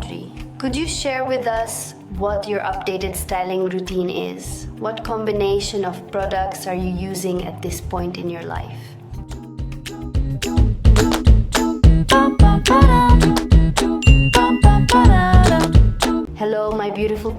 Adri, could you share with us what your updated styling routine is? What combination of products are you using at this point in your life? Hello, my beautiful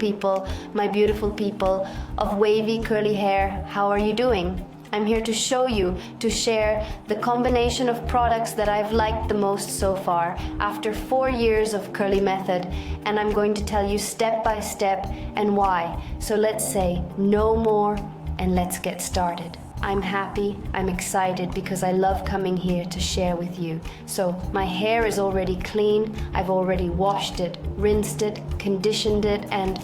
people of wavy curly hair. How are you doing? I'm here to show you, to share the combination of products that I've liked the most so far after 4 years of curly method, and I'm going to tell you step by step and why. So let's say no more and let's get started. I'm happy, I'm excited because I love coming here to share with you. So my hair is already clean, I've already washed it, rinsed it, conditioned it, and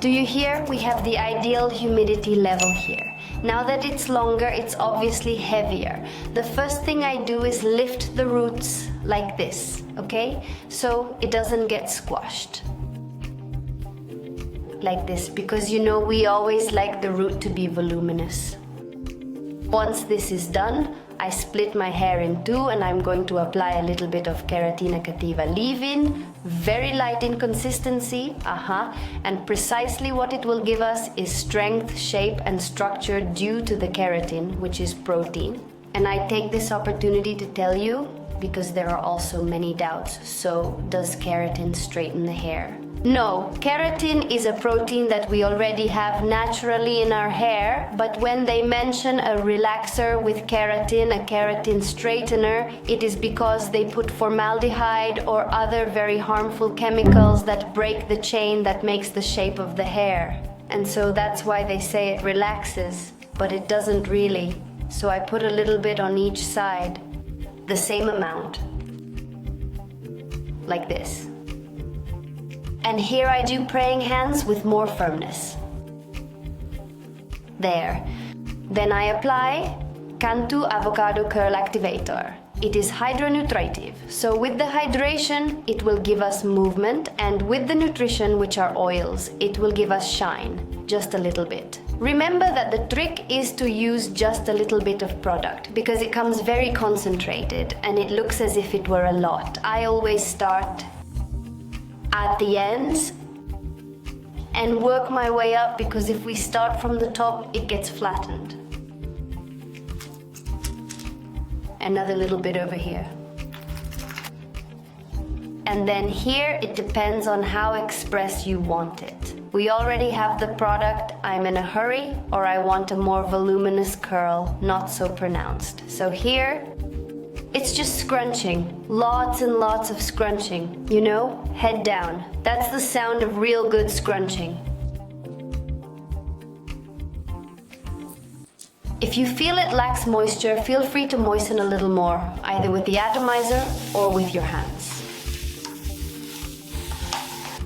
do you hear? We have the ideal humidity level here. Now that it's longer, it's obviously heavier. The first thing I do is lift the roots like this, okay? So it doesn't get squashed. Like this, because you know we always like the root to be voluminous. Once this is done, I split my hair in two and I'm going to apply a little bit of Kertina Kativa leave-in, very light in consistency, and precisely what it will give us is strength, shape and structure due to the keratin, which is protein. And I take this opportunity to tell you, because there are also many doubts, so does keratin straighten the hair? No, keratin is a protein that we already have naturally in our hair, but when they mention a relaxer with keratin, a keratin straightener, it is because they put formaldehyde or other very harmful chemicals that break the chain that makes the shape of the hair. And so that's why they say it relaxes, but it doesn't really. So I put a little bit on each side, the same amount, like this. And here I do praying hands with more firmness. There. Then I apply Cantu Avocado Curl Activator. It is hydronutritive, so with the hydration, it will give us movement, and with the nutrition, which are oils, it will give us shine, just a little bit. Remember that the trick is to use just a little bit of product, because it comes very concentrated, and it looks as if it were a lot. I always start at the ends and work my way up, because if we start from the top, it gets flattened. Another little bit over here. And then here, it depends on how express you want it. We already have the product, I'm in a hurry, or I want a more voluminous curl, not so pronounced. So here, it's just scrunching, lots and lots of scrunching, you know, head down. That's the sound of real good scrunching. If you feel it lacks moisture, feel free to moisten a little more, either with the atomizer or with your hands.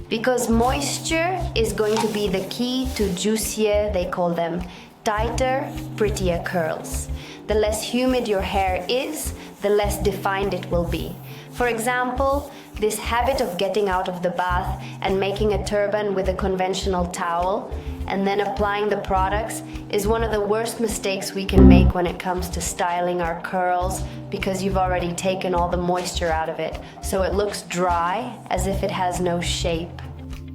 Because moisture is going to be the key to juicier, they call them, tighter, prettier curls. The less humid your hair is, the less defined it will be. For example, this habit of getting out of the bath and making a turban with a conventional towel and then applying the products is one of the worst mistakes we can make when it comes to styling our curls, because you've already taken all the moisture out of it, so it looks dry, as if it has no shape.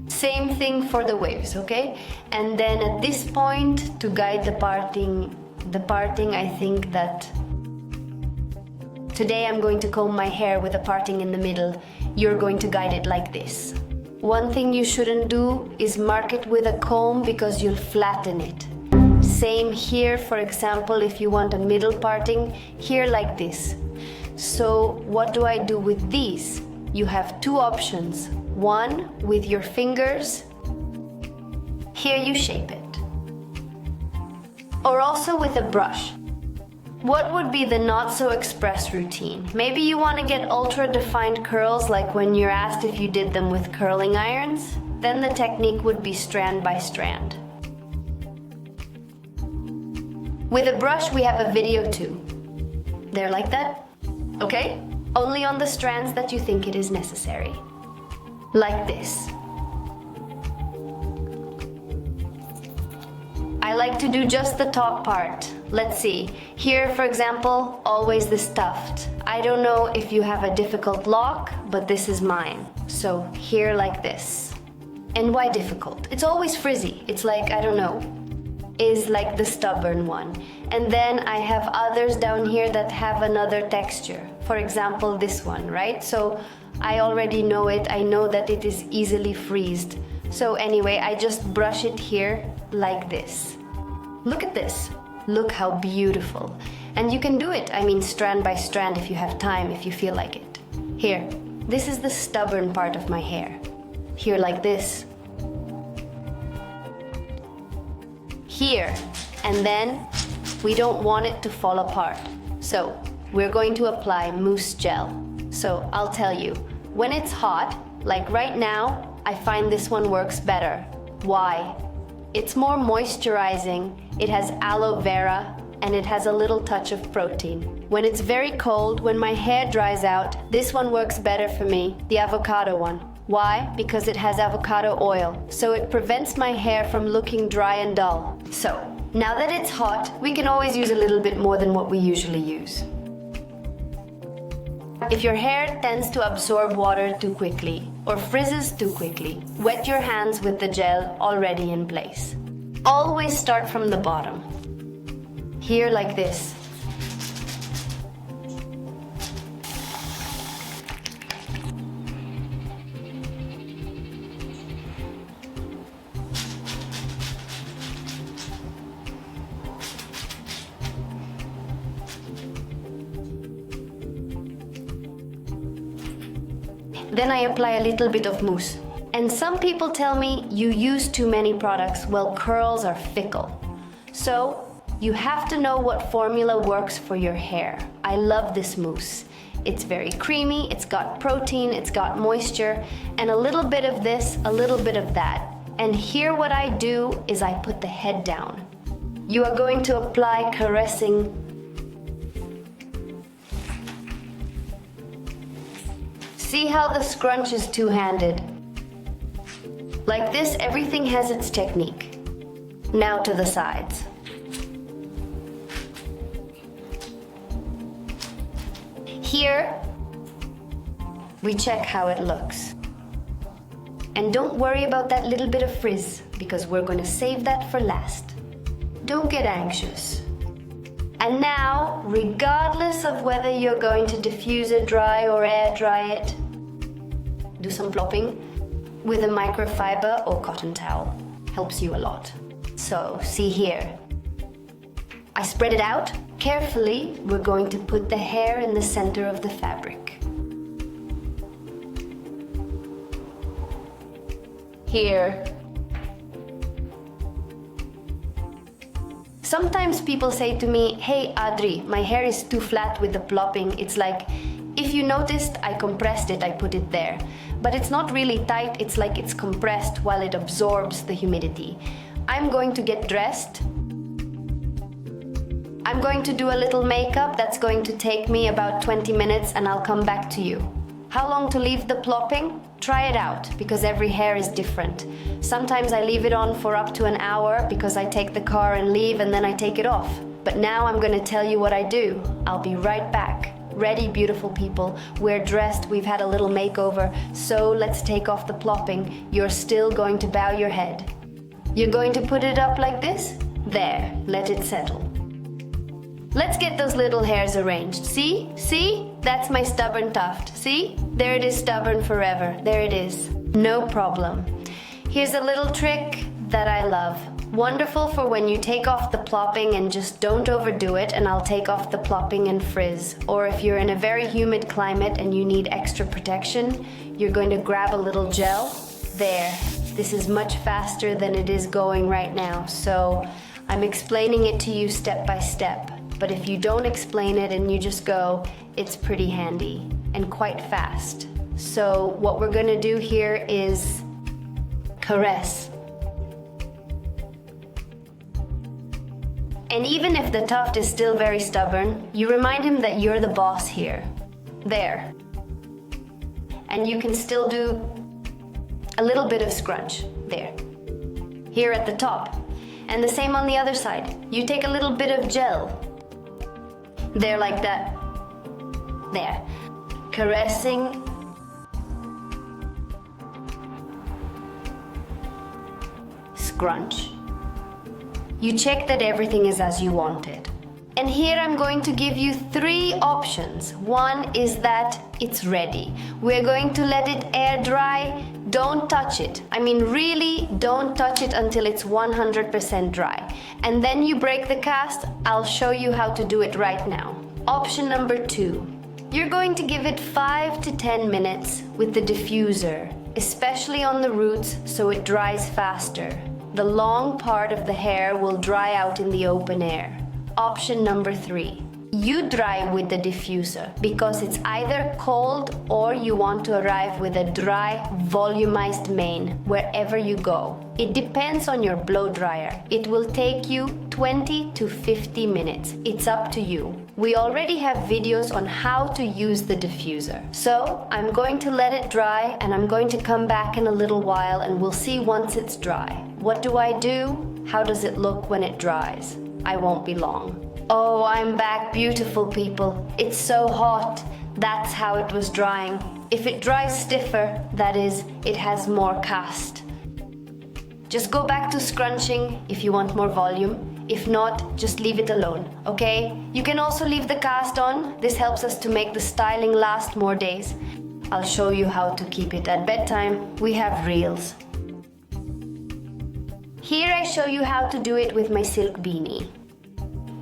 Same thing for the waves, okay? And then at this point, to guide the parting, I think that today I'm going to comb my hair with a parting in the middle. You're going to guide it like this. One thing you shouldn't do is mark it with a comb, because you'll flatten it. Same here, for example, if you want a middle parting, here like this. So what do I do with these? You have two options. One, with your fingers. Here you shape it. Or also with a brush. What would be the not-so-express routine? Maybe you want to get ultra-defined curls like when you're asked if you did them with curling irons? Then the technique would be strand by strand. With a brush, we have a video too. There, like that? Okay? Only on the strands that you think it is necessary. Like this. I like to do just the top part. Let's see. Here, for example, always the stuffed. I don't know if you have a difficult lock, but this is mine. So here like this. And why difficult? It's always frizzy. It's like, I don't know, is like the stubborn one. And then I have others down here that have another texture. For example, this one, right? So I already know it. I know that it is easily freezed. So anyway, I just brush it here like this. Look at this. Look how beautiful. And you can do it, I mean, strand by strand if you have time, if you feel like it. Here, this is the stubborn part of my hair. Here like this. Here. And then we don't want it to fall apart. So we're going to apply mousse gel. So I'll tell you, when it's hot, like right now, I find this one works better. Why? It's more moisturizing, it has aloe vera, and it has a little touch of protein. When it's very cold, when my hair dries out, this one works better for me, the avocado one. Why? Because it has avocado oil, so it prevents my hair from looking dry and dull. So, now that it's hot, we can always use a little bit more than what we usually use. If your hair tends to absorb water too quickly or frizzes too quickly, wet your hands with the gel already in place. Always start from the bottom. Here like this. Then I apply a little bit of mousse. And some people tell me you use too many products. Well, curls are fickle. So you have to know what formula works for your hair. I love this mousse. It's very creamy, it's got protein, it's got moisture, and a little bit of this, a little bit of that. And here what I do is I put the head down. You are going to apply caressing. See how the scrunch is two-handed? Like this, everything has its technique. Now to the sides. Here, we check how it looks. And don't worry about that little bit of frizz, because we're going to save that for last. Don't get anxious. And now, regardless of whether you're going to diffuse it dry or air dry it, do some plopping with a microfiber or cotton towel. Helps you a lot. So, see here. I spread it out. Carefully, we're going to put the hair in the center of the fabric. Here. Sometimes people say to me, "Hey Adri, my hair is too flat with the plopping." It's like, if you noticed, I compressed it, I put it there. But it's not really tight, it's like it's compressed while it absorbs the humidity. I'm going to get dressed. I'm going to do a little makeup that's going to take me about 20 minutes and I'll come back to you. How long to leave the plopping? Try it out, because every hair is different. Sometimes I leave it on for up to an hour because I take the car and leave and then I take it off. But now I'm going to tell you what I do. I'll be right back. Ready, beautiful people. We're dressed, we've had a little makeover, so let's take off the plopping. You're still going to bow your head. You're going to put it up like this? There, let it settle. Let's get those little hairs arranged. See? See? That's my stubborn tuft. See? There it is, stubborn forever. There it is. No problem. Here's a little trick that I love. Wonderful for when you take off the plopping and just don't overdo it, and I'll take off the plopping and frizz. Or if you're in a very humid climate and you need extra protection, you're going to grab a little gel. There. This is much faster than it is going right now, so I'm explaining it to you step by step. But if you don't explain it and you just go, it's pretty handy and quite fast. So what we're gonna do here is caress. And even if the tuft is still very stubborn, you remind him that you're the boss here. There. And you can still do a little bit of scrunch. There. Here at the top. And the same on the other side. You take a little bit of gel. There, like that. There. Caressing. scrunch. You check that everything is as you want it. And here I'm going to give you 3 options. One is that it's ready. We're going to let it air dry. Don't touch it. I mean, really, don't touch it until it's 100% dry. And then you break the cast. I'll show you how to do it right now. Option number 2. You're going to give it 5 to 10 minutes with the diffuser, especially on the roots so it dries faster. The long part of the hair will dry out in the open air. Option number 3. You dry with the diffuser because it's either cold or you want to arrive with a dry, volumized mane wherever you go. It depends on your blow dryer. It will take you 20 to 50 minutes. It's up to you. We already have videos on how to use the diffuser. So I'm going to let it dry and I'm going to come back in a little while and we'll see once it's dry. What do I do? How does it look when it dries? I won't be long. Oh, I'm back, beautiful people. It's so hot. That's how it was drying. If it dries stiffer, that is, it has more cast. Just go back to scrunching if you want more volume. If not, just leave it alone, okay? You can also leave the cast on. This helps us to make the styling last more days. I'll show you how to keep it at bedtime. We have reels. Here I show you how to do it with my silk beanie.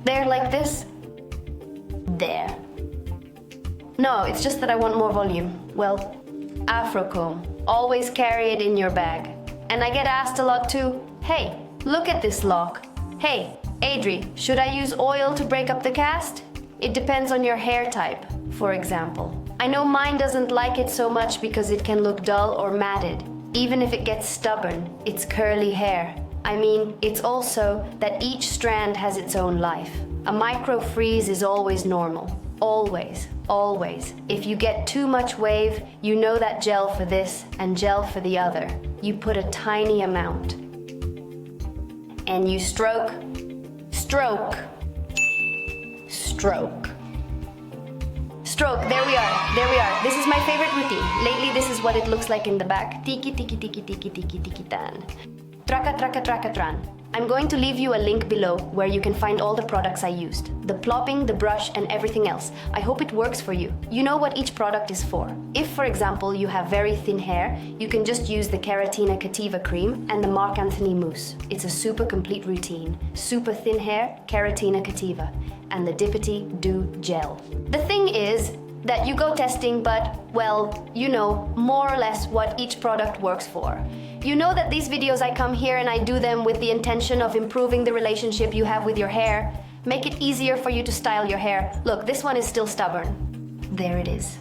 There, like this. There. No, it's just that I want more volume. Well, afro comb. Always carry it in your bag. And I get asked a lot too, hey, look at this lock. Hey, Adri, should I use oil to break up the cast? It depends on your hair type, for example. I know mine doesn't like it so much because it can look dull or matted. Even if it gets stubborn, it's curly hair. I mean, it's also that each strand has its own life. A micro freeze is always normal. Always, always. If you get too much wave, you know that gel for this and gel for the other. You put a tiny amount. And you stroke, stroke, stroke. Stroke, there we are. This is my favorite routine. Lately, this is what it looks like in the back. Tiki, tiki, tiki, tiki, tiki, tiki, tan. Traka, traka, traka, tran. I'm going to leave you a link below where you can find all the products I used. The plopping, the brush, and everything else. I hope it works for you. You know what each product is for. If, for example, you have very thin hair, you can just use the Kertina Kativa cream and the Marc mousse. It's a super complete routine. Super thin hair, Kertina Kativa. And the Dippity Do Gel. The thing is that you go testing, but, well, you know more or less what each product works for. You know that these videos I come here and I do them with the intention of improving the relationship you have with your hair. Make it easier for you to style your hair. Look, this one is still stubborn. There it is.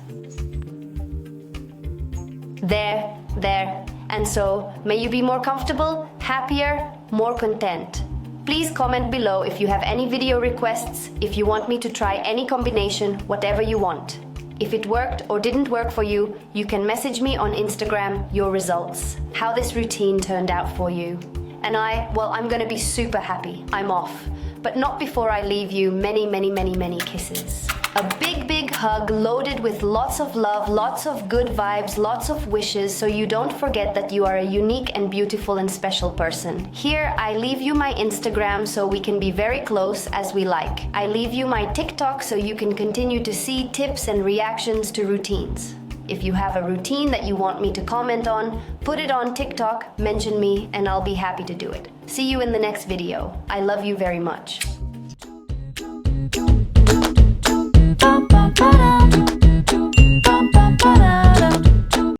There. And so, may you be more comfortable, happier, more content. Please comment below if you have any video requests, if you want me to try any combination, whatever you want. If it worked or didn't work for you, you can message me on Instagram your results, how this routine turned out for you. And I'm gonna be super happy. I'm off. But not before I leave you many kisses. A big hug loaded with lots of love, lots of good vibes, lots of wishes, so you don't forget that you are a unique and beautiful and special person. Here, I leave you my Instagram so we can be very close as we like. I leave you my TikTok so you can continue to see tips and reactions to routines. If you have a routine that you want me to comment on, put it on TikTok, mention me, and I'll be happy to do it. See you in the next video. I love you very much. Bye.